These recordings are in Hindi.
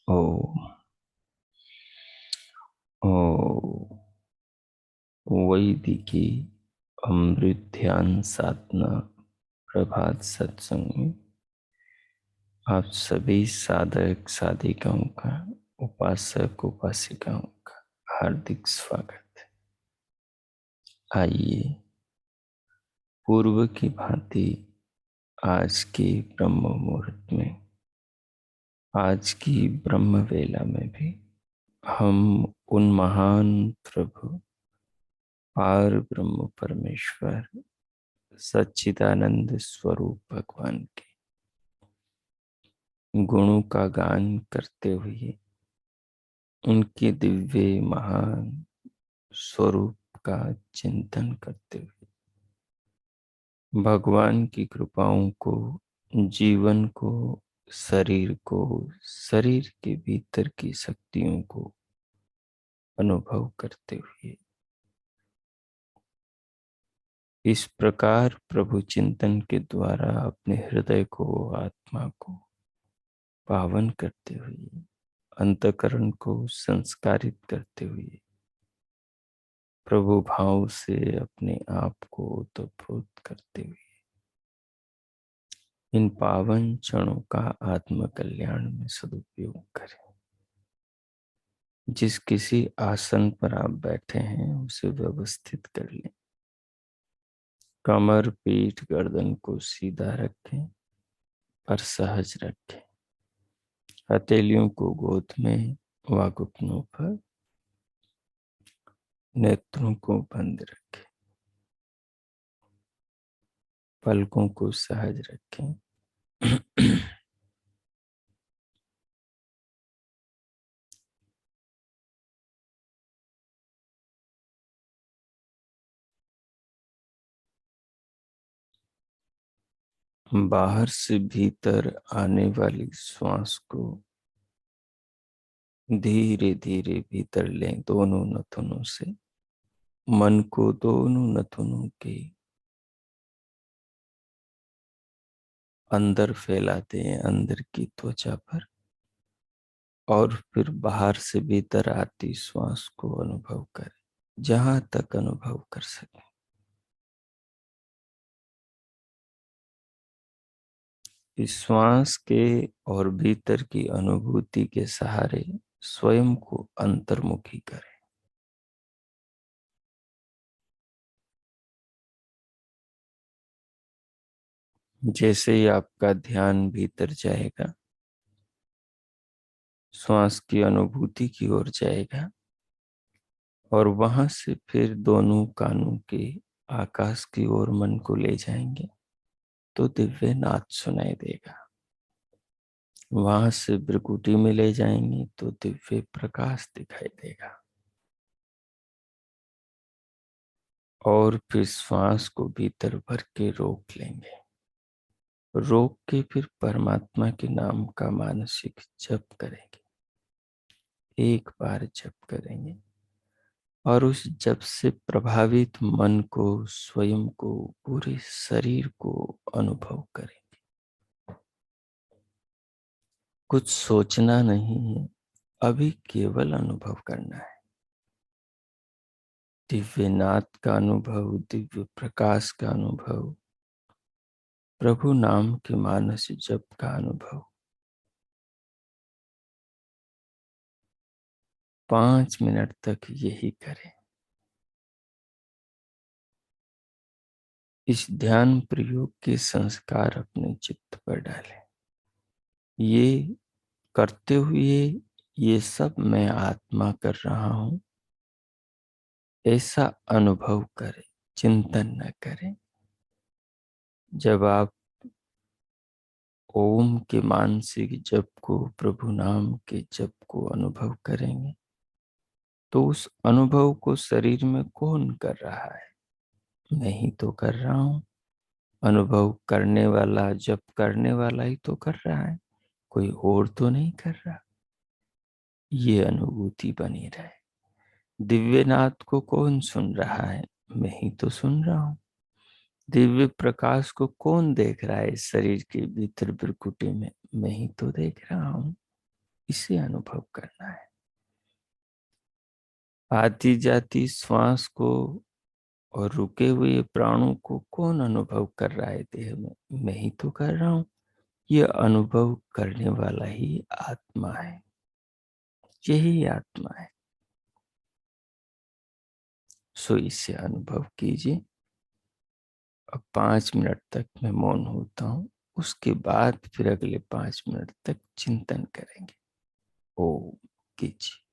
ओम। ओम। वैदिकी अमृत ध्यान साधना प्रभात सत्संग में आप सभी साधक साधिकाओं का, उपासक उपासिकाओं का हार्दिक स्वागत है। आइए पूर्व की भांति आज के ब्रह्म मुहूर्त में, आज की ब्रह्म वेला में भी हम उन महान प्रभु पार ब्रह्म परमेश्वर सच्चिदानंद स्वरूप भगवान के गुणों का गान करते हुए, उनके दिव्य महान स्वरूप का चिंतन करते हुए, भगवान की कृपाओं को, जीवन को, शरीर को, शरीर के भीतर की शक्तियों को अनुभव करते हुए, इस प्रकार प्रभु चिंतन के द्वारा अपने हृदय को, आत्मा को पावन करते हुए, अंतःकरण को संस्कारित करते हुए, प्रभु भाव से अपने आप को ओतप्रोत करते हुए, इन पावन क्षणों का आत्म कल्याण में सदुपयोग करें। जिस किसी आसन पर आप बैठे हैं उसे व्यवस्थित कर लें। कमर, पीठ, गर्दन को सीधा रखें पर सहज रखें। हथेलियों को गोद में व घुटनों पर, नेत्रों को बंद रखें, पलकों को सहज रखें। बाहर से भीतर आने वाली श्वास को धीरे धीरे भीतर लें दोनों नथुनों से। मन को दोनों नथुनों के अंदर फैला दें, अंदर की त्वचा पर, और फिर बाहर से भीतर आती श्वास को अनुभव करें, जहां तक अनुभव कर सकें। इस श्वास के और भीतर की अनुभूति के सहारे स्वयं को अंतर्मुखी करें। जैसे ही आपका ध्यान भीतर जाएगा, श्वास की अनुभूति की ओर जाएगा, और वहां से फिर दोनों कानों के आकाश की ओर मन को ले जाएंगे तो दिव्य नाद सुनाई देगा। वहां से भ्रिकुटी में ले जाएंगे तो दिव्य प्रकाश दिखाई देगा। और फिर श्वास को भीतर भर के रोक लेंगे। रोक के फिर परमात्मा के नाम का मानसिक जप करेंगे। एक बार जप करेंगे और उस जप से प्रभावित मन को, स्वयं को, पूरे शरीर को अनुभव करेंगे। कुछ सोचना नहीं है, अभी केवल अनुभव करना है। दिव्य नाद का अनुभव, दिव्य प्रकाश का अनुभव, प्रभु नाम के मानस जप का अनुभव। 5 मिनट तक यही करें। इस ध्यान प्रयोग के संस्कार अपने चित्त पर डालें। ये करते हुए ये सब मैं आत्मा कर रहा हूं, ऐसा अनुभव करें, चिंतन न करें। जब आप ओम के मानसिक जप को, प्रभु नाम के जप को अनुभव करेंगे तो उस अनुभव को शरीर में कौन कर रहा है? मैं ही तो कर रहा हूं। अनुभव करने वाला, जप करने वाला ही तो कर रहा है, कोई और तो नहीं कर रहा। ये अनुभूति बनी रहे। दिव्यनाथ को कौन सुन रहा है? मैं ही तो सुन रहा हूं। दिव्य प्रकाश को कौन देख रहा है? शरीर के भीतर भ्रिकुटी में मैं ही तो देख रहा हूं। इसे अनुभव करना है। आती जाती श्वास को और रुके हुए प्राणों को कौन अनुभव कर रहा है देह में? मैं ही तो कर रहा हूं। यह अनुभव करने वाला ही आत्मा है, यही आत्मा है। सो इसे अनुभव कीजिए। अब 5 मिनट तक मैं मौन होता हूं, उसके बाद फिर अगले 5 मिनट तक चिंतन करेंगे। ओम कीजिए।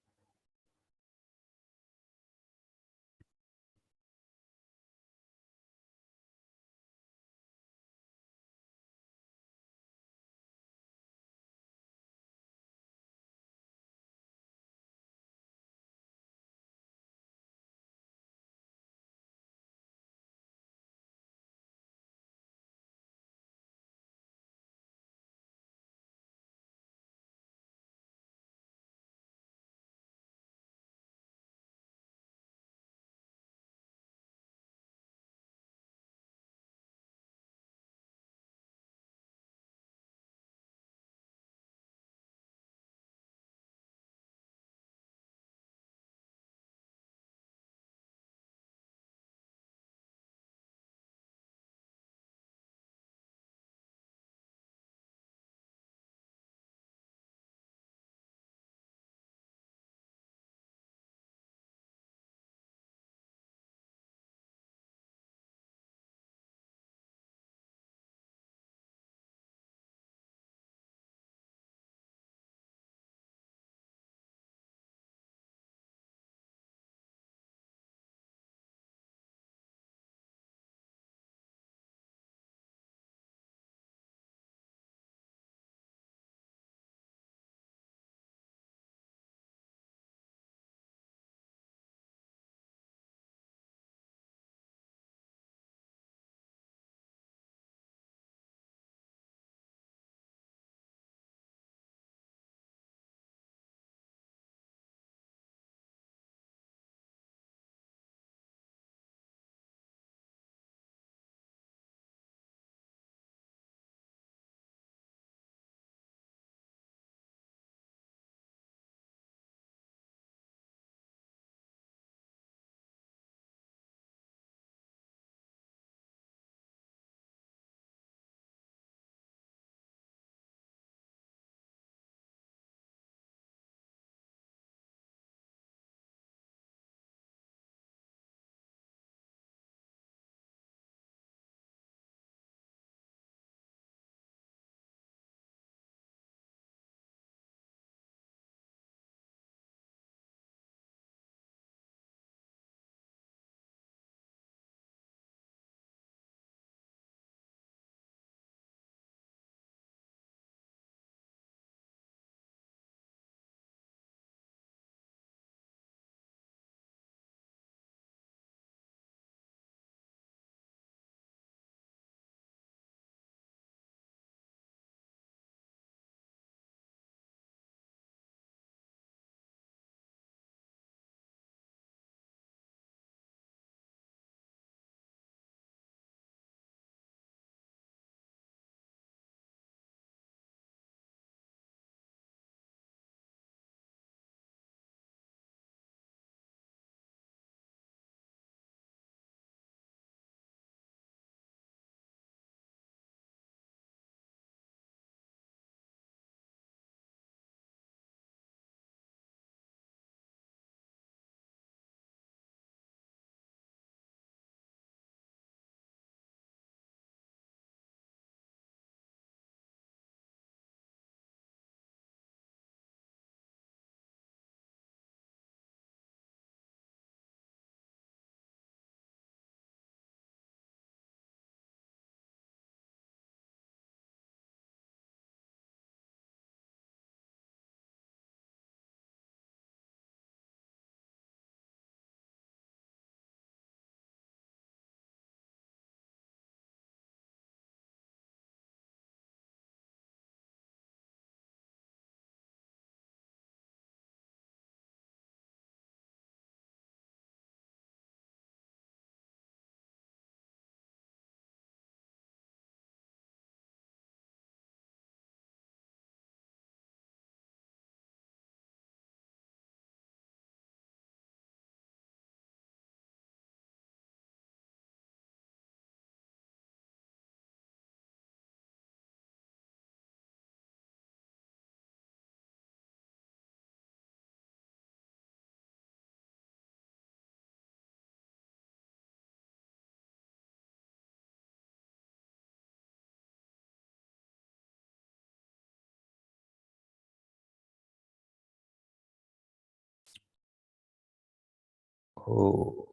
हो।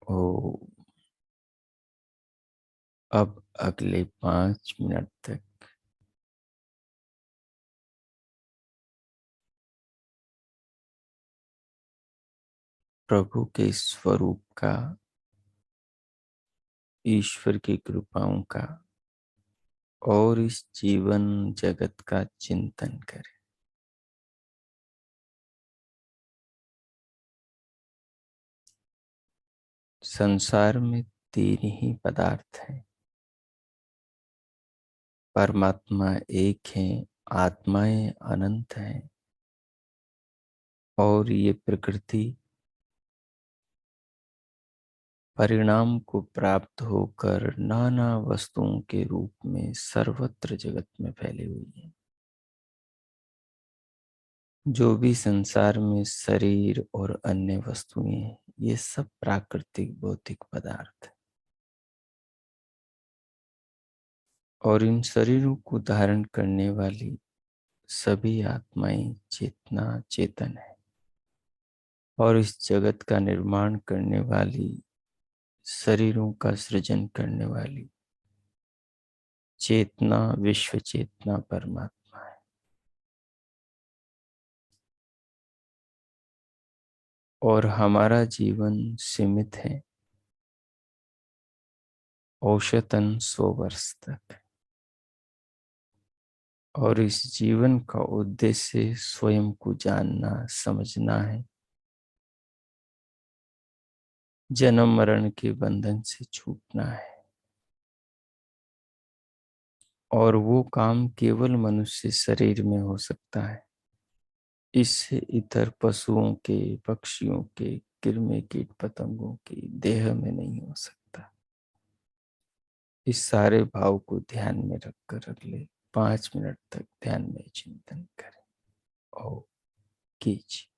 ओ। अब अगले 5 मिनट तक प्रभु के स्वरूप का, ईश्वर की कृपाओं का और इस जीवन जगत का चिंतन करें। संसार में तीन ही पदार्थ हैं। परमात्मा एक है, आत्माएं अनंत हैं, और ये प्रकृति परिणाम को प्राप्त होकर नाना वस्तुओं के रूप में सर्वत्र जगत में फैली हुई है। जो भी संसार में शरीर और अन्य वस्तुएं हैं, ये सब प्राकृतिक भौतिक पदार्थ हैं। और इन शरीरों को धारण करने वाली सभी आत्माएं चेतना चेतन है। और इस जगत का निर्माण करने वाली, शरीरों का सृजन करने वाली चेतना, विश्व चेतना परमात्मा है। और हमारा जीवन सीमित है औसतन 100 वर्ष तक। और इस जीवन का उद्देश्य स्वयं को जानना समझना है, जन्म मरण के बंधन से छूटना है। और वो काम केवल मनुष्य शरीर में हो सकता है। इससे इतर पशुओं के, पक्षियों के, कृमि कीट पतंगों की देह में नहीं हो सकता। इस सारे भाव को ध्यान में रखकर अगले 5 मिनट तक ध्यान में चिंतन करें और कीजिए।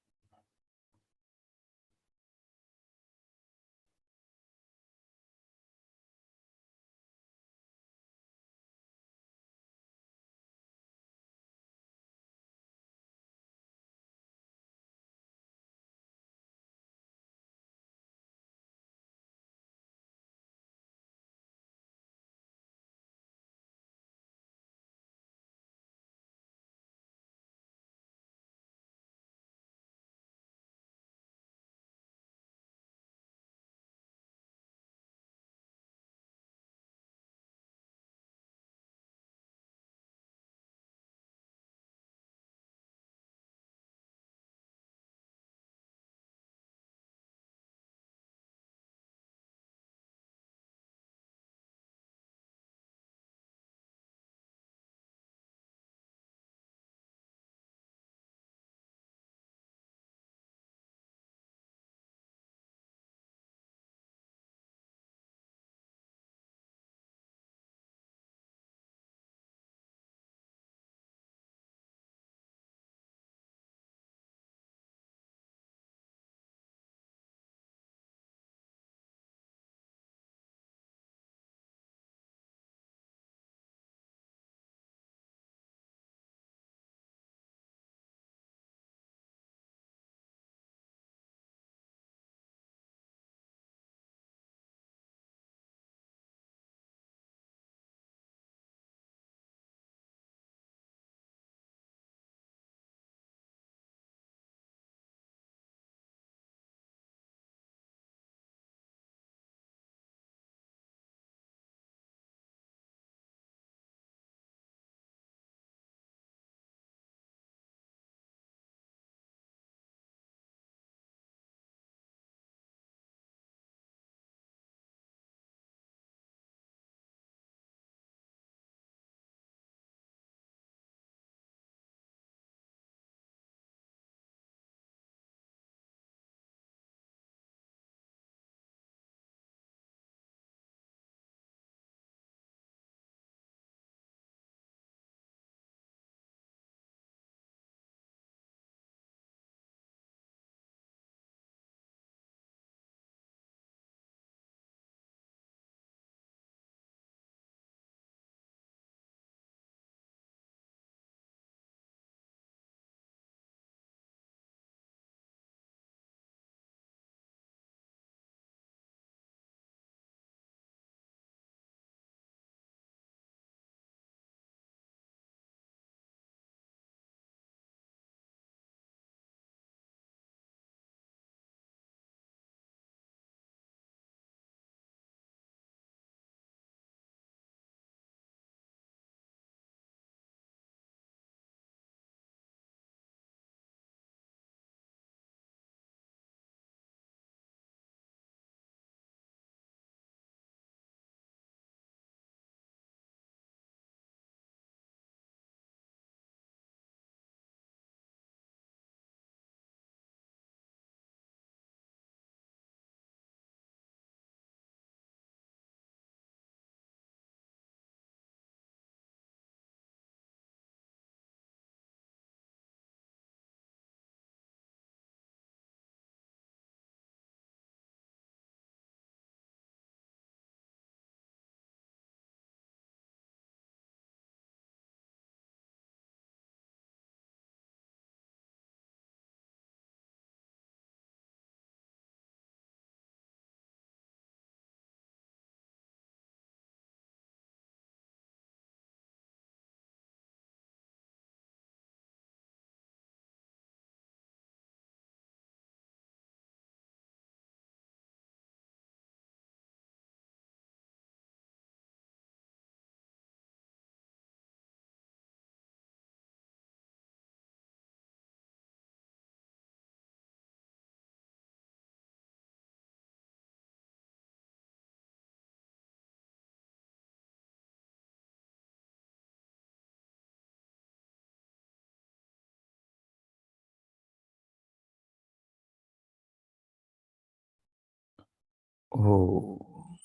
हो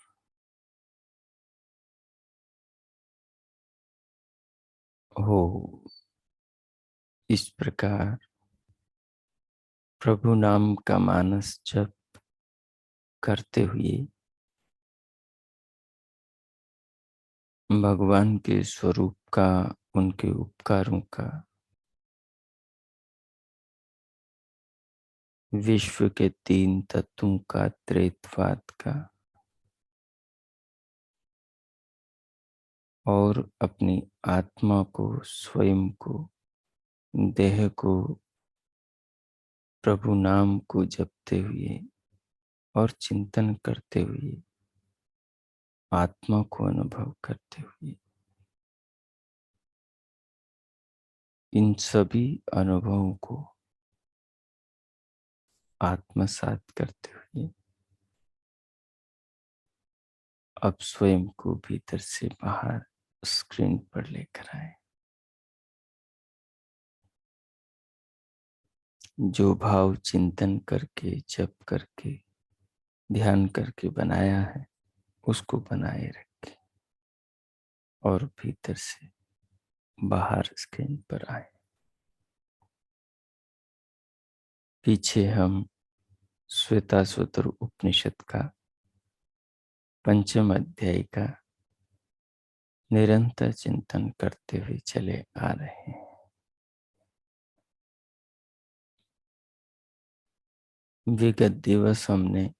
हो। इस प्रकार प्रभु नाम का मानस जप करते हुए भगवान के स्वरूप का, उनके उपकारों का, विश्व के तीन तत्वों का, त्रैतवाद का और अपनी आत्मा को, स्वयं को, देह को प्रभु नाम को जपते हुए और चिंतन करते हुए, आत्मा को अनुभव करते हुए, इन सभी अनुभवों को आत्मसात करते हुए अब स्वयं को भीतर से बाहर स्क्रीन पर लेकर आए। जो भाव चिंतन करके, जप करके, ध्यान करके बनाया है, उसको बनाए रखें और भीतर से बाहर स्क्रीन पर आए। पीछे हम श्वेताश्वतर उपनिषद का 5वें अध्याय का निरंतर चिंतन करते हुए चले आ रहे हैं। विगत दिवस हमने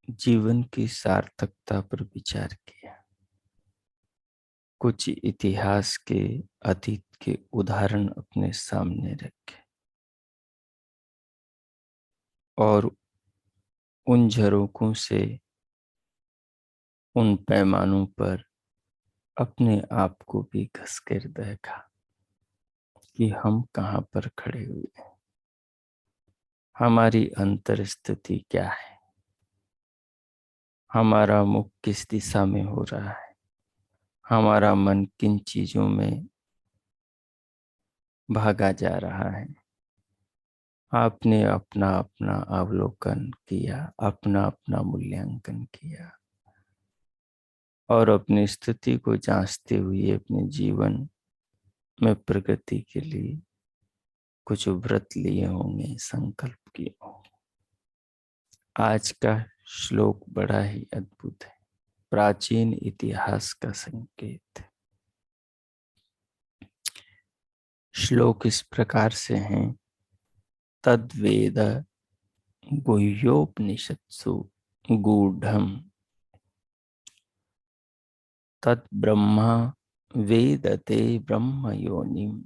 जीवन की सार्थकता पर विचार किया। कुछ इतिहास के, अतीत के उदाहरण अपने सामने रखे और उन झरोकों से, उन पैमानों पर अपने आप को भी घस कर देखा कि हम कहाँ पर खड़े हुए हैं, हमारी अंतर स्थिति क्या है, हमारा मुख किस दिशा में हो रहा है, हमारा मन किन चीजों में भागा जा रहा है। आपने अपना अपना अवलोकन किया, अपना अपना मूल्यांकन किया और अपनी स्थिति को जांचते हुए अपने जीवन में प्रगति के लिए कुछ व्रत लिए होंगे, संकल्प किए होंगे। आज का श्लोक बड़ा ही अद्भुत है, प्राचीन इतिहास का संकेत। श्लोक इस प्रकार से हैं, तद्वेद गुह्योपनिषत्सु गूढ़म् तद्ब्रह्मा वेदते ब्रह्म योनिम्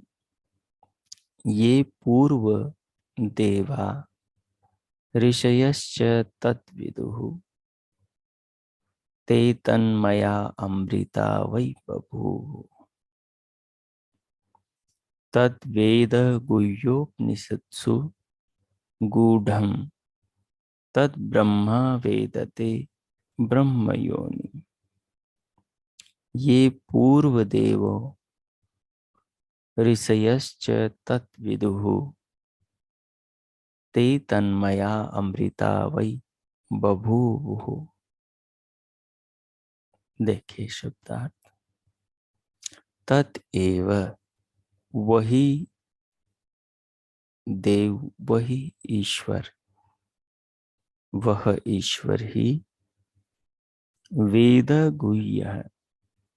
ये पूर्व देवा ऋषयश्च तद्विदुः ते तन्मया अमृता वै बभूव। तद्वेद गुह्योपनिषत्सु गूढ़म् तद्ब्रह्मा वेदते ब्रह्म योनिम् ये पूर्व देवो ऋषयश्च तद्विदुः ते तन्मया अमृता वै बभूवुः। देखिए शब्दार्थ, तत्एव वही देव, वही ईश्वर, वह ईश्वर ही वेद गुह्य,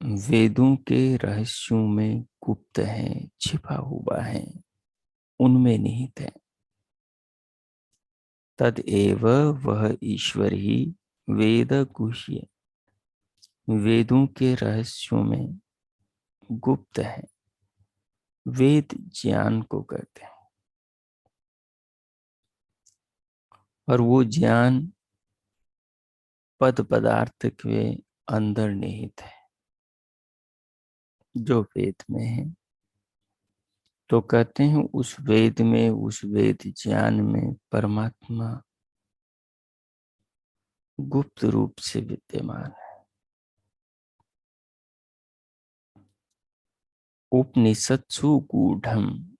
वेदों के रहस्यों में गुप्त है, छिपा हुआ है, उनमें निहित है। तदेव वह ईश्वर ही वेद गुह्य, वेदों के रहस्यों में गुप्त है। वेद ज्ञान को कहते हैं और वो ज्ञान पद पदार्थ के अंदर निहित है, जो वेद में है। तो कहते हैं उस वेद में, उस वेद ज्ञान में परमात्मा गुप्त रूप से विद्यमान है। उपनिषत्सु गूढ़म्,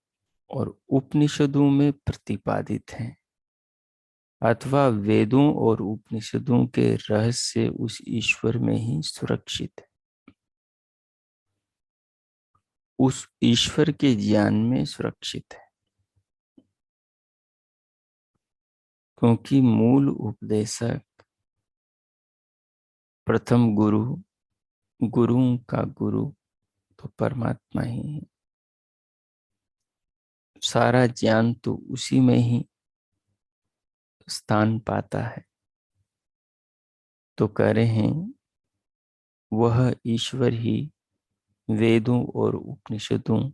और उपनिषदों में प्रतिपादित है। अथवा वेदों और उपनिषदों के रहस्य उस ईश्वर में ही सुरक्षित है, उस ईश्वर के ज्ञान में सुरक्षित है। क्योंकि मूल उपदेशक, प्रथम गुरु, गुरुओं का गुरु तो परमात्मा ही है। सारा ज्ञान तो उसी में ही स्थान पाता है। तो कह रहे हैं वह ईश्वर ही वेदों और उपनिषदों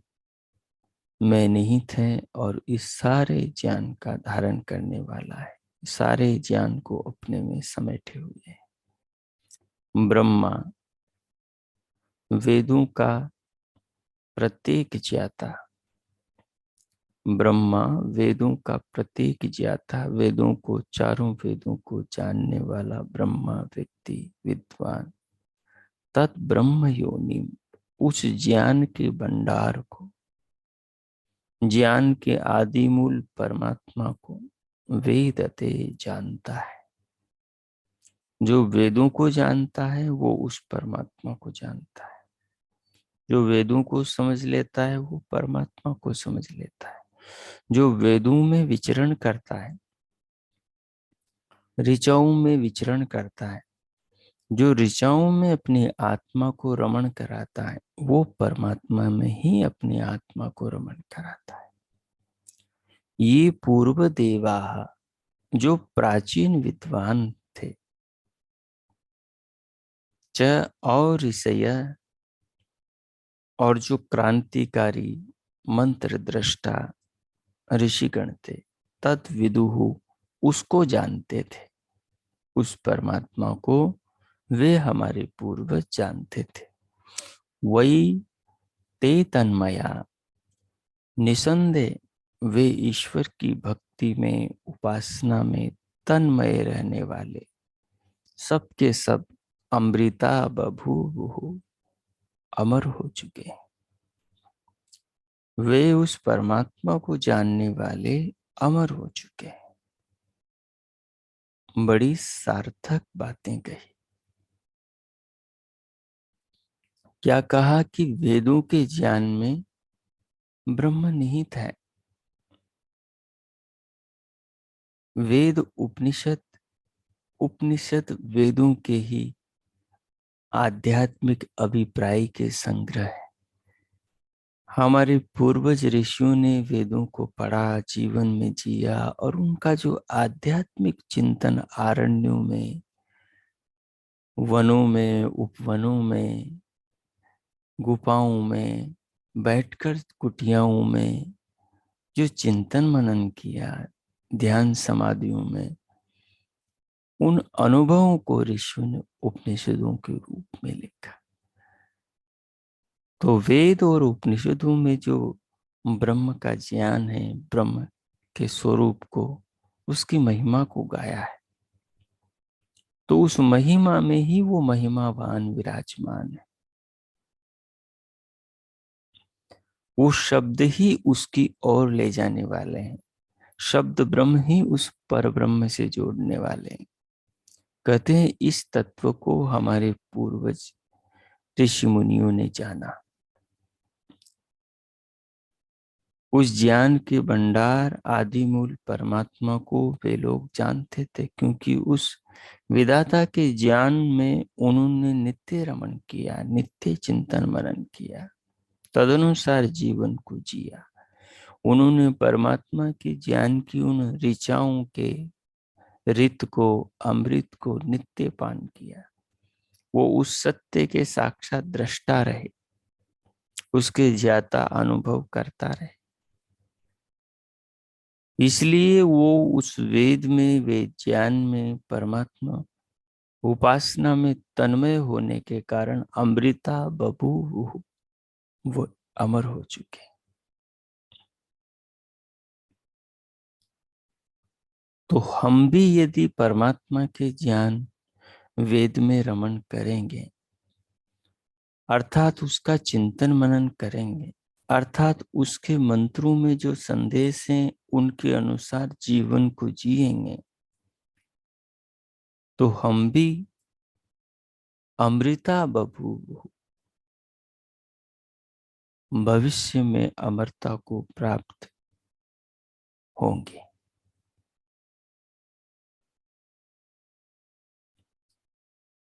में निहित है और इस सारे ज्ञान का धारण करने वाला है, सारे ज्ञान को अपने में समेटे हुए है। ब्रह्मा वेदों का प्रत्येक ज्ञाता, ब्रह्मा वेदों का प्रत्येक ज्ञाता, वेदों को, चारों वेदों को जानने वाला ब्रह्मा व्यक्ति, विद्वान, तत् ब्रह्म योनि, उस ज्ञान के भंडार को, ज्ञान के आदि मूल परमात्मा को वेदते जानता है। जो वेदों को जानता है वो उस परमात्मा को जानता है। जो वेदों को समझ लेता है वो परमात्मा को समझ लेता है। जो वेदों में विचरण करता है, ऋचाओं में विचरण करता है, जो ऋचाओं में अपनी आत्मा को रमण कराता है, वो परमात्मा में ही अपनी आत्मा को रमण कराता है। ये पूर्व देवा, जो प्राचीन विद्वान थे, च और ऋषय, और जो क्रांतिकारी मंत्र दृष्टा ऋषिगण थे, तत् विदुहु, उसको जानते थे, उस परमात्मा को वे हमारे पूर्वज जानते थे। वही ते तन्मया, निसंदेह वे ईश्वर की भक्ति में, उपासना में तन्मय रहने वाले सबके सब अमृता बभूवुः, अमर हो चुके हैं। वे उस परमात्मा को जानने वाले अमर हो चुके हैं। बड़ी सार्थक बातें कही। क्या कहा कि वेदों के ज्ञान में ब्रह्म निहित है। वेद उपनिषद, उपनिषद वेदों के ही आध्यात्मिक अभिप्राय के संग्रह है। हमारे पूर्वज ऋषियों ने वेदों को पढ़ा, जीवन में जिया, और उनका जो आध्यात्मिक चिंतन आरण्यों में, वनों में, उपवनों में, गुफाओं में बैठकर, कुटियाओं में जो चिंतन मनन किया, ध्यान समाधियों में, उन अनुभवों को ऋषियों ने उपनिषदों के रूप में लिखा। तो वेद और उपनिषदों में जो ब्रह्म का ज्ञान है, ब्रह्म के स्वरूप को, उसकी महिमा को गाया है। तो उस महिमा में ही वो महिमावान विराजमान है। वो शब्द ही उसकी ओर ले जाने वाले हैं। शब्द ब्रह्म ही उस पर ब्रह्म से जोड़ने वाले हैं। कहते हैं इस तत्व को हमारे पूर्वज ऋषि मुनियों ने जाना। उस ज्ञान के भंडार आदि मूल परमात्मा को वे लोग जानते थे, क्योंकि उस विधाता के ज्ञान में उन्होंने नित्य रमण किया, नित्य चिंतन मनन किया, तदनुसार जीवन को जिया। उन्होंने परमात्मा के ज्ञान की उन ऋचाओं के ऋत को, अमृत को नित्य पान किया। वो उस सत्य के साक्षात दृष्टा रहे, उसके ज्ञाता अनुभव करता रहे। इसलिए वो उस वेद में, वेद ज्ञान में, परमात्मा उपासना में तन्मय होने के कारण अमृता बभूवुः, वो अमर हो चुके। तो हम भी यदि परमात्मा के ज्ञान वेद में रमण करेंगे, अर्थात उसका चिंतन मनन करेंगे, अर्थात उसके मंत्रों में जो संदेश हैं उनके अनुसार जीवन को जिएंगे, तो हम भी अमृता बभूव भविष्य में अमरता को प्राप्त होंगे।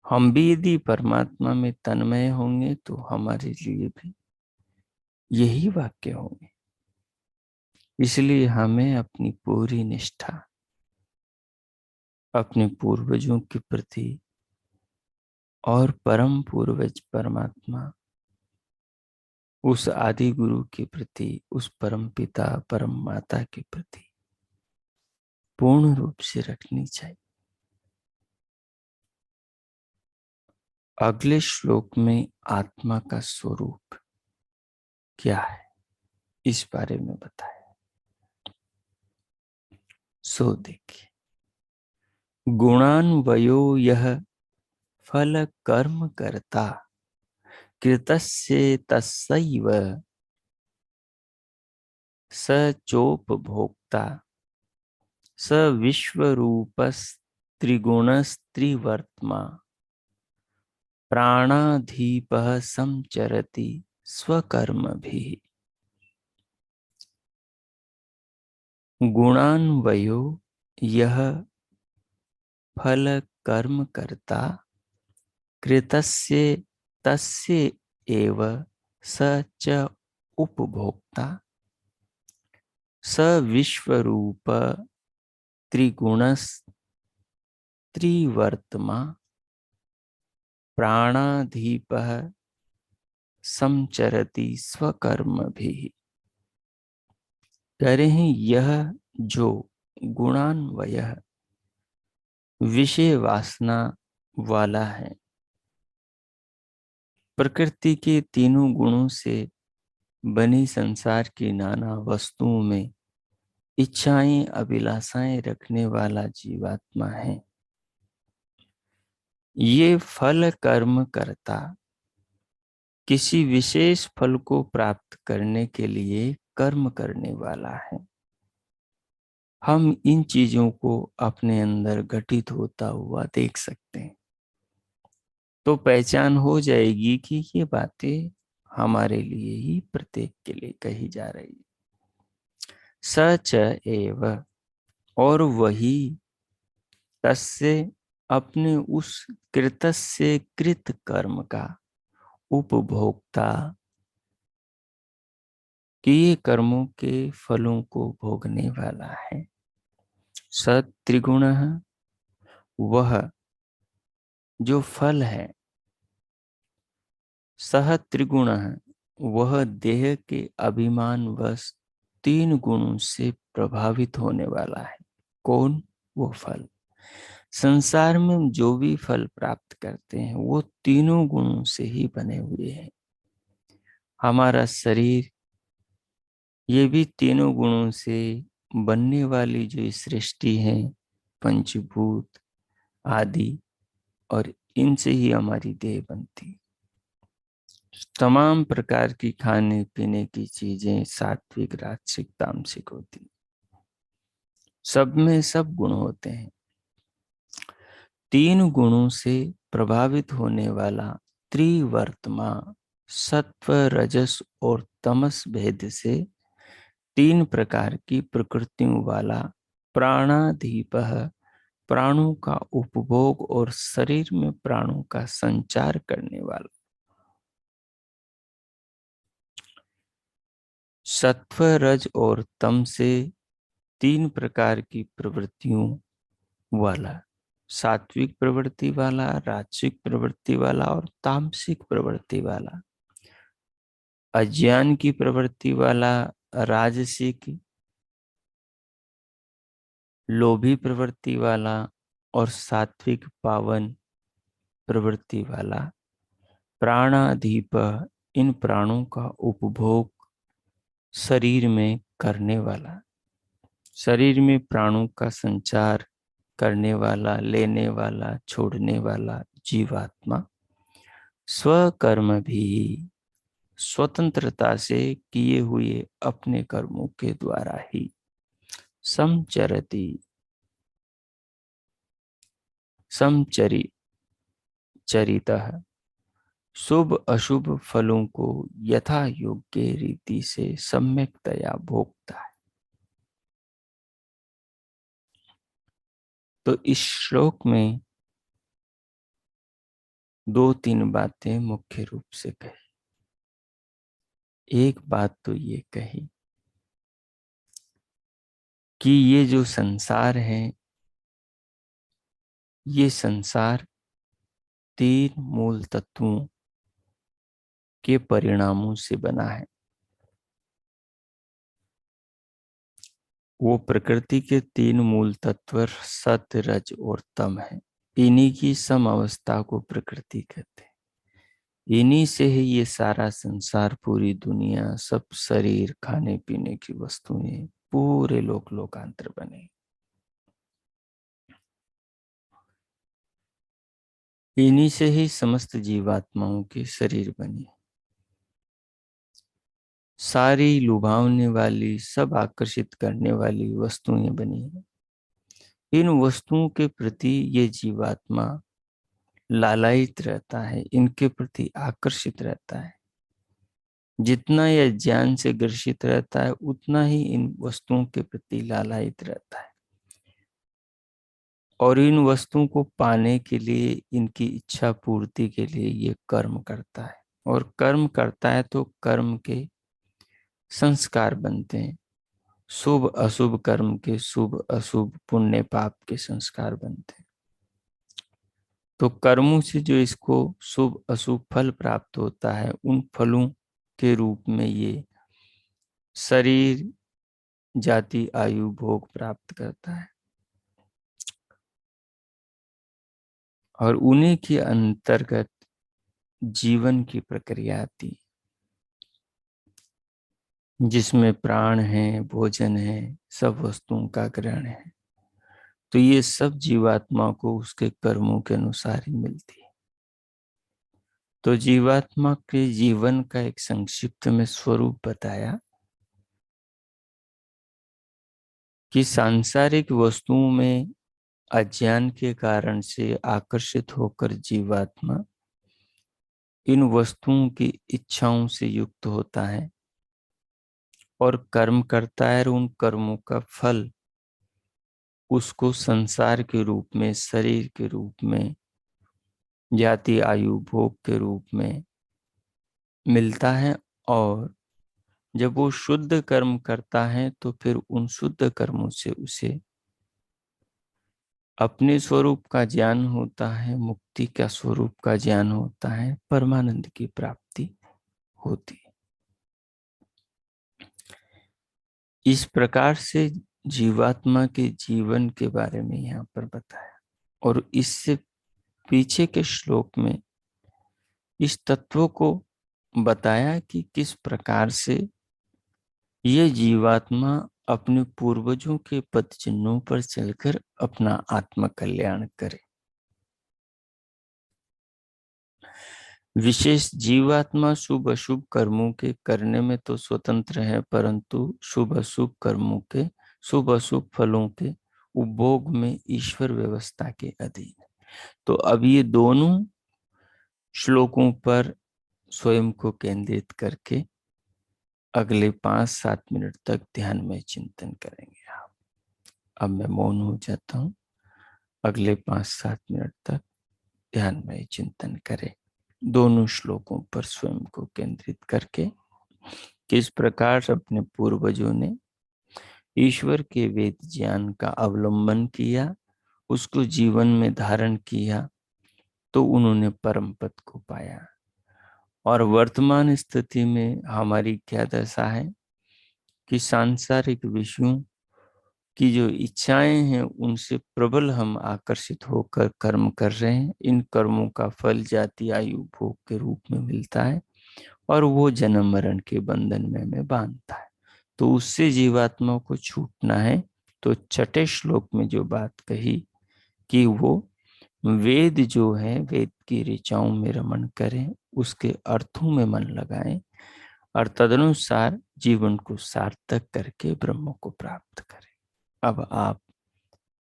हम भी यदि परमात्मा में तन्मय होंगे तो हमारे लिए भी यही वाक्य होंगे। इसलिए हमें अपनी पूरी निष्ठा अपने पूर्वजों के प्रति और परम पूर्वज परमात्मा उस आदि गुरु के प्रति, उस परम पिता परम माता के प्रति पूर्ण रूप से रखनी चाहिए। अगले श्लोक में आत्मा का स्वरूप क्या है इस बारे में बताया। सो देखिए, गुणान्वयो यह फल कर्म करता कृतस्य तस्सैव स चोपभोक्ता स विश्वरूपस्त्रिगुणस्त्रिवर्त्मा प्राणाधीपः संचरति स्वकर्मभिः। गुणान्वयो यह फल कर्म करता कृतस्य तस्य एव स च उपभोक्ता स विश्वरूप त्रिगुणस्त्रिवर्त्मा प्राणाधीपः संचरति स्वकर्मभिः। कह रहे हैं यह जो गुणान्वय विषय वासना वाला है, प्रकृति के तीनों गुणों से बनी संसार की नाना वस्तुओं में इच्छाएं अभिलाषाएं रखने वाला जीवात्मा है। ये फल कर्म करता किसी विशेष फल को प्राप्त करने के लिए कर्म करने वाला है। हम इन चीजों को अपने अंदर घटित होता हुआ देख सकते हैं, तो पहचान हो जाएगी कि ये बातें हमारे लिए ही, प्रत्येक के लिए कही जा रही है। सच एव, और वही तस्य, अपने उस कृतस्य कृत कर्म का उपभोक्ता, किए कर्मों के फलों को भोगने वाला है। सत्रिगुण, वह जो फल है, सह त्रिगुण, वह देह के अभिमान वश तीन गुणों से प्रभावित होने वाला है। कौन? वो फल। संसार में जो भी फल प्राप्त करते हैं वो तीनों गुणों से ही बने हुए हैं। हमारा शरीर, ये भी तीनों गुणों से बनने वाली जो सृष्टि है, पंचभूत आदि, और इनसे ही हमारी देह बनती। तमाम प्रकार की खाने पीने की चीजें सात्विक राजसिक तामसिक होती, सब में सब गुण होते हैं। तीन गुणों से प्रभावित होने वाला त्रिवर्तमा, सत्व रजस और तमस भेद से तीन प्रकार की प्रकृतियों वाला प्राणाधीपः, प्राणों का उपभोग और शरीर में प्राणों का संचार करने वाला, सत्व रज और तम से तीन प्रकार की प्रवृत्तियों वाला, सात्विक प्रवृत्ति वाला, राजसिक प्रवृत्ति वाला और तामसिक प्रवृत्ति वाला। अज्ञान की प्रवृत्ति वाला राजसिक, लोभी प्रवृत्ति वाला और सात्विक पावन प्रवृत्ति वाला प्राणाधीप, इन प्राणों का उपभोग शरीर में करने वाला, शरीर में प्राणों का संचार करने वाला, लेने वाला, छोड़ने वाला जीवात्मा स्वकर्म भी, स्वतंत्रता से किए हुए अपने कर्मों के द्वारा ही संचरति, समचरी चरितः शुभ अशुभ फलों को यथा योग्य रीति से सम्यकतया भोगता है। तो इस श्लोक में दो तीन बातें मुख्य रूप से कही। एक बात तो ये कही कि ये जो संसार है, ये संसार तीन मूल तत्वों के परिणामों से बना है। वो प्रकृति के तीन मूल तत्व सत्य, रज और तम है। इन्हीं की सम अवस्था को प्रकृति कहते हैं। इन्हीं से ही ये सारा संसार, पूरी दुनिया, सब शरीर, खाने पीने की वस्तुएं, पूरे लोक लोकांतर बने। इन्हीं से ही समस्त जीवात्माओं के शरीर बने। सारी लुभावने वाली, सब आकर्षित करने वाली वस्तुएं बनी हैं। इन वस्तुओं के प्रति ये जीवात्मा लालायित रहता है, इनके प्रति आकर्षित रहता है। जितना यह ज्ञान से ग्रसित रहता है, उतना ही इन वस्तुओं के प्रति लालायित रहता है। और इन वस्तुओं को पाने के लिए, इनकी इच्छा पूर्ति के लिए ये कर्म करता है। और कर्म करता है तो कर्म के संस्कार बनते हैं। शुभ अशुभ कर्म के शुभ अशुभ, पुण्य पाप के संस्कार बनते हैं। तो कर्मों से जो इसको शुभ अशुभ फल प्राप्त होता है, उन फलों के रूप में ये शरीर, जाति, आयु, भोग प्राप्त करता है। और उन्हीं के अंतर्गत जीवन की प्रक्रिया आती, जिसमें प्राण है, भोजन है, सब वस्तुओं का ग्रहण है। तो ये सब जीवात्मा को उसके कर्मों के अनुसार ही मिलती है। तो जीवात्मा के जीवन का एक संक्षिप्त में स्वरूप बताया कि सांसारिक वस्तुओं में अज्ञान के कारण से आकर्षित होकर जीवात्मा इन वस्तुओं की इच्छाओं से युक्त होता है और कर्म करता है। और उन कर्मों का फल उसको संसार के रूप में, शरीर के रूप में, जाति, आयु, भोग के रूप में मिलता है। और जब वो शुद्ध कर्म करता है तो फिर उन शुद्ध कर्मों से उसे अपने स्वरूप का ज्ञान होता है, मुक्ति का स्वरूप का ज्ञान होता है, परमानंद की प्राप्ति होती है। इस प्रकार से जीवात्मा के जीवन के बारे में यहाँ पर बताया। और इससे पीछे के श्लोक में इस तत्व को बताया कि किस प्रकार से ये जीवात्मा अपने पूर्वजों के पद चिन्हों पर चलकर अपना आत्म कल्याण करे। विशेष जीवात्मा शुभ अशुभ कर्मों के करने में तो स्वतंत्र है, परंतु शुभ अशुभ कर्मों के, शुभ अशुभ फलों के उपभोग में ईश्वर व्यवस्था के अधीन। तो अब ये दोनों श्लोकों पर स्वयं को केंद्रित करके अगले 5-7 मिनट तक ध्यान में चिंतन करेंगे आप। अब मैं मौन हो जाता हूँ। अगले 5-7 मिनट तक ध्यान में चिंतन करें, दोनों श्लोकों पर स्वयं को केंद्रित करके किस प्रकार अपने पूर्वजों ने ईश्वर के वेद ज्ञान का अवलंबन किया, उसको जीवन में धारण किया, तो उन्होंने परम पद को पाया। और वर्तमान स्थिति में हमारी क्या दशा है कि सांसारिक विषयों की जो इच्छाएं हैं, उनसे प्रबल हम आकर्षित होकर कर्म कर रहे हैं। इन कर्मों का फल जाति, आयु, भोग के रूप में मिलता है और वो जन्म मरण के बंधन में हमें बांधता है। तो उससे जीवात्मा को छूटना है। तो छठे श्लोक में जो बात कही कि वो वेद जो है, वेद की ऋचाओं में रमण करें, उसके अर्थों में मन लगाएं और तदनुसार जीवन को सार्थक करके ब्रह्म को प्राप्त करें। अब आप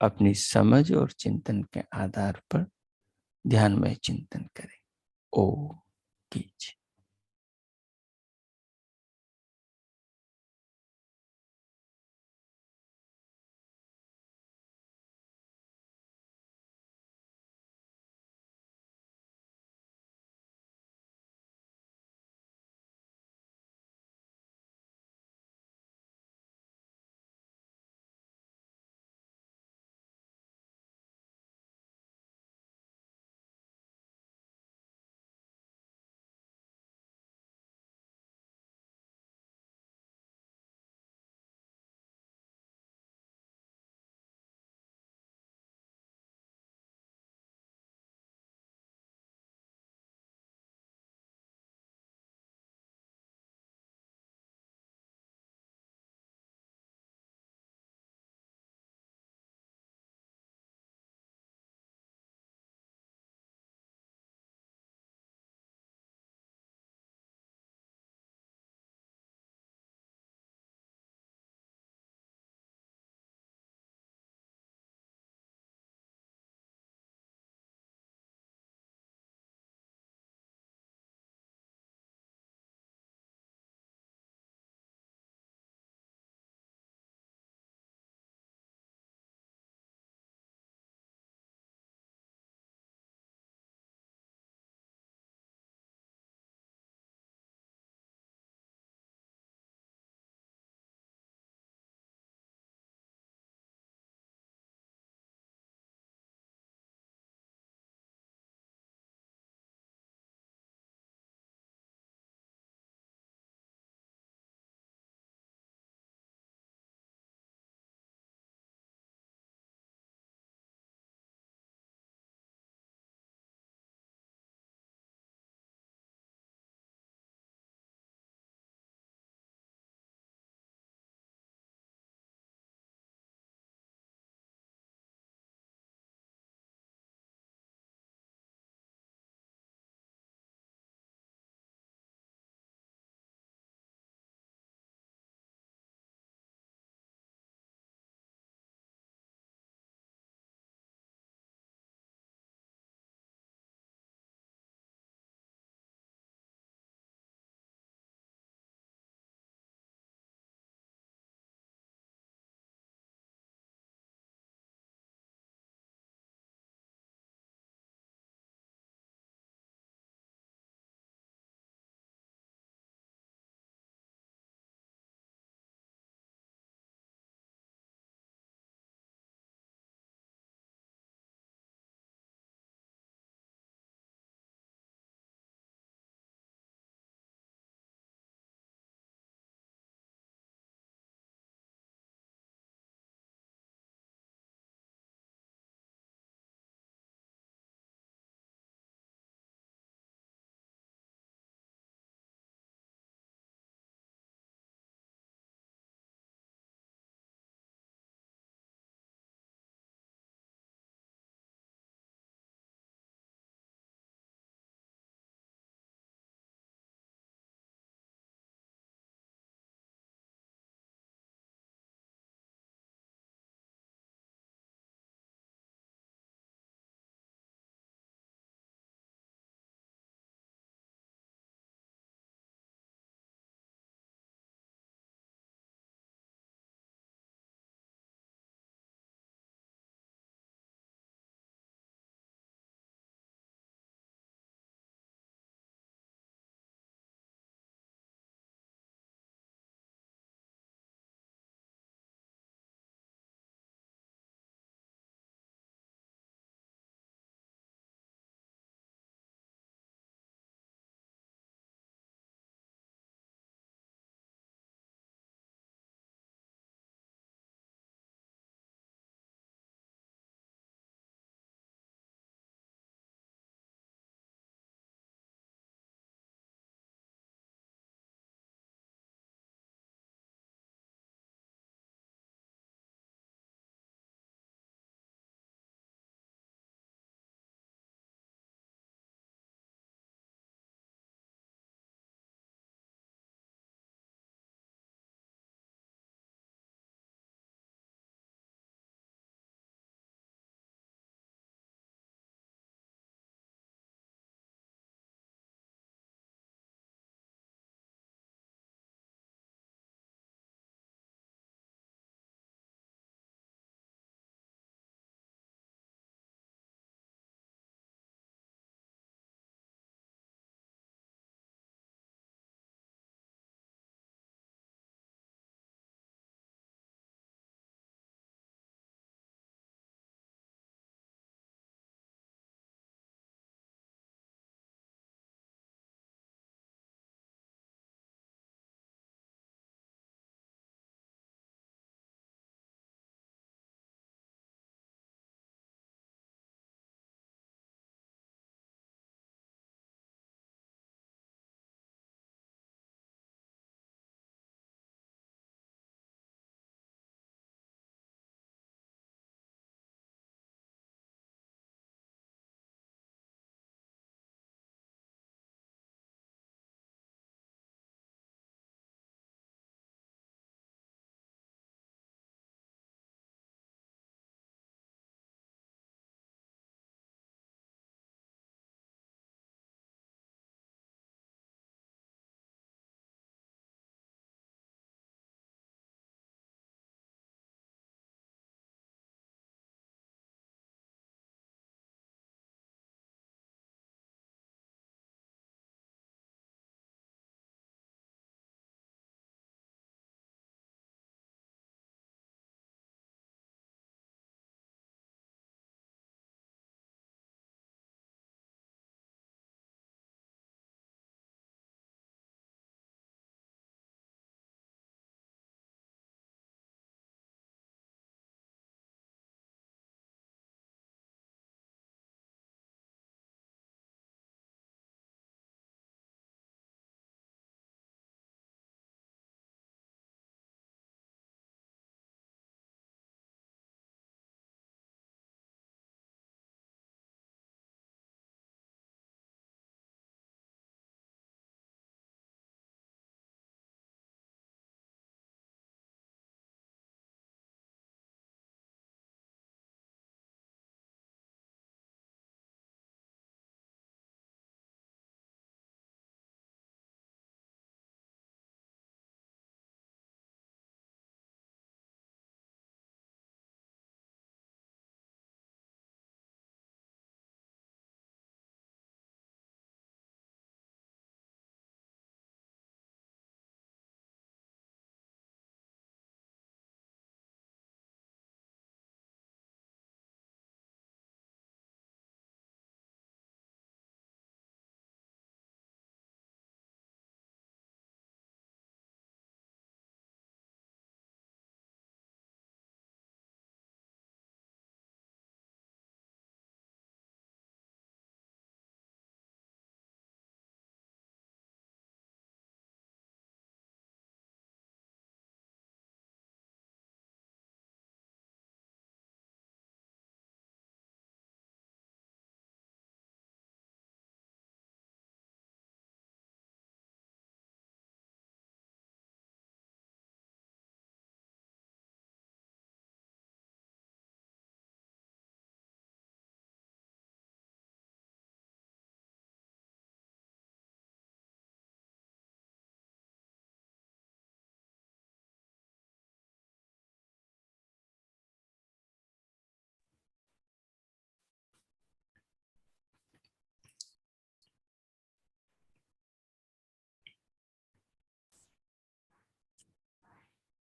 अपनी समझ और चिंतन के आधार पर ध्यान में चिंतन करें। ओम कीजिए।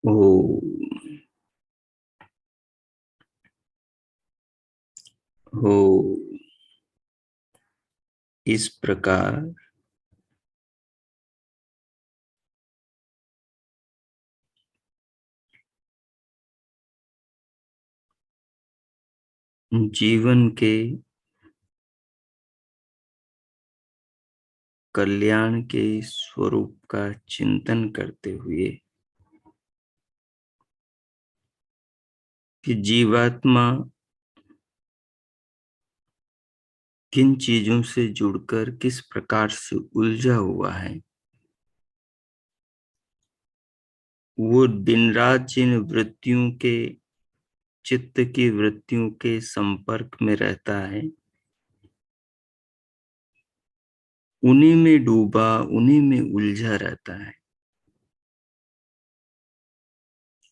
हो हो। इस प्रकार जीवन के कल्याण के स्वरूप का चिंतन करते हुए कि जीवात्मा किन चीजों से जुड़कर किस प्रकार से उलझा हुआ है, वो दिन रात जिन वृत्तियों के, चित्त की वृत्तियों के संपर्क में रहता है, उन्हीं में डूबा, उन्हीं में उलझा रहता है।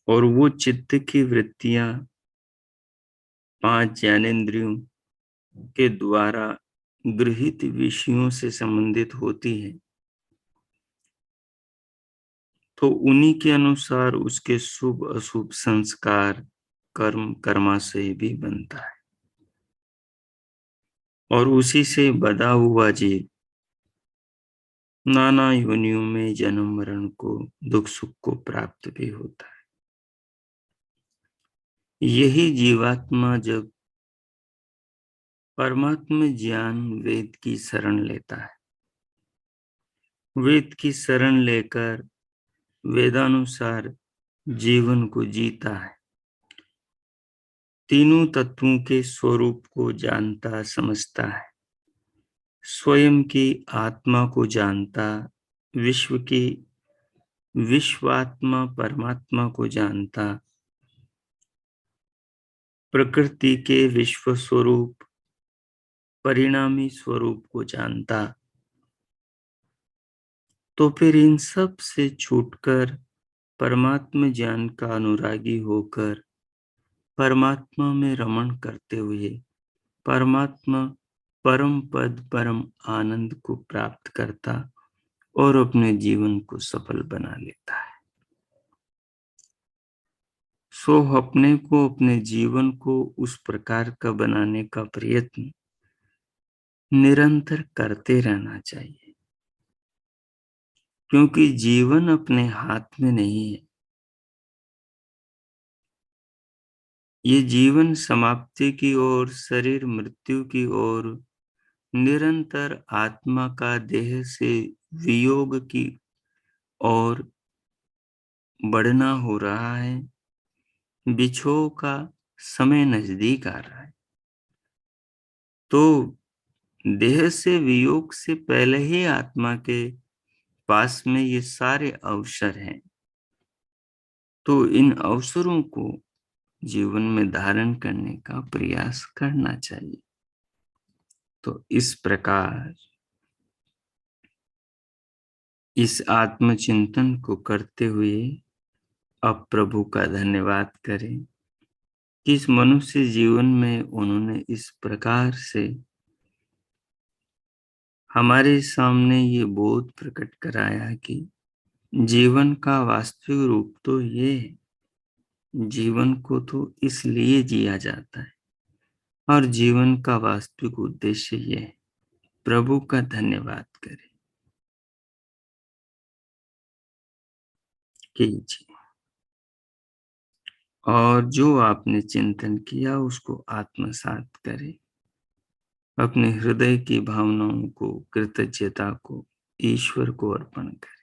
और वो चित्त की वृत्तियां 5 ज्ञानेंद्रियों के द्वारा गृहीत विषयों से संबंधित होती है, तो उन्हीं के अनुसार उसके शुभ अशुभ संस्कार, कर्म, कर्माशय भी बनता है। और उसी से बधा हुआ जीव नाना योनियों में जन्म मरण को, दुख सुख को प्राप्त भी होता है। यही जीवात्मा जब परमात्मा ज्ञान वेद की शरण लेता है, वेद की शरण लेकर वेदानुसार जीवन को जीता है, तीनों तत्वों के स्वरूप को जानता समझता है, स्वयं की आत्मा को जानता, विश्व की विश्वात्मा परमात्मा को जानता, प्रकृति के विश्व स्वरूप परिणामी स्वरूप को जानता, तो फिर इन सब से छूटकर परमात्मा ज्ञान का अनुरागी होकर परमात्मा में रमण करते हुए परमात्मा परम पद, परम आनंद को प्राप्त करता और अपने जीवन को सफल बना लेता है। सो अपने को, अपने जीवन को उस प्रकार का बनाने का प्रयत्न निरंतर करते रहना चाहिए, क्योंकि जीवन अपने हाथ में नहीं है। ये जीवन समाप्ति की ओर, शरीर मृत्यु की ओर निरंतर आत्मा का देह से वियोग की ओर बढ़ना हो रहा है। बिछोह का समय नजदीक आ रहा है, तो देह से वियोग से पहले ही आत्मा के पास में ये सारे अवसर हैं, तो इन अवसरों को जीवन में धारण करने का प्रयास करना चाहिए। तो इस प्रकार इस आत्मचिंतन को करते हुए अब प्रभु का धन्यवाद करें कि इस मनुष्य जीवन में उन्होंने इस प्रकार से हमारे सामने ये बोध प्रकट कराया कि जीवन का वास्तविक रूप तो ये है, जीवन को तो इसलिए जिया जाता है और जीवन का वास्तविक उद्देश्य ये है। प्रभु का धन्यवाद करें कीजिए, और जो आपने चिंतन किया उसको आत्मसात करें, अपने हृदय की भावनाओं को, कृतज्ञता को ईश्वर को अर्पण करें।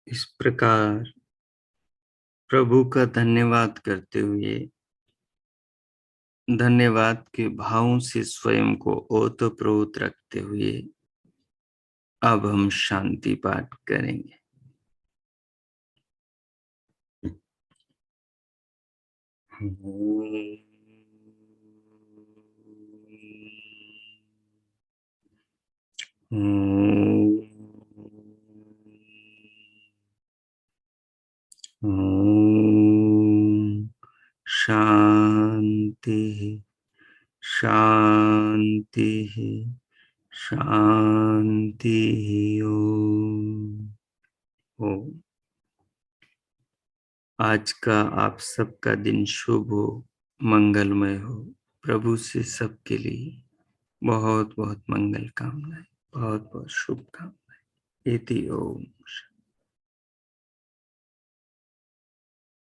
इस प्रकार प्रभु का धन्यवाद करते हुए, धन्यवाद के भावों से स्वयं को ओतप्रोत रखते हुए अब हम शांति पाठ करेंगे। शांति शांति शांति। ओम। आज का आप सबका दिन शुभ हो, मंगलमय हो। प्रभु से सबके लिए बहुत बहुत मंगल कामनाएं, बहुत बहुत शुभकामनाएं। इति ओम।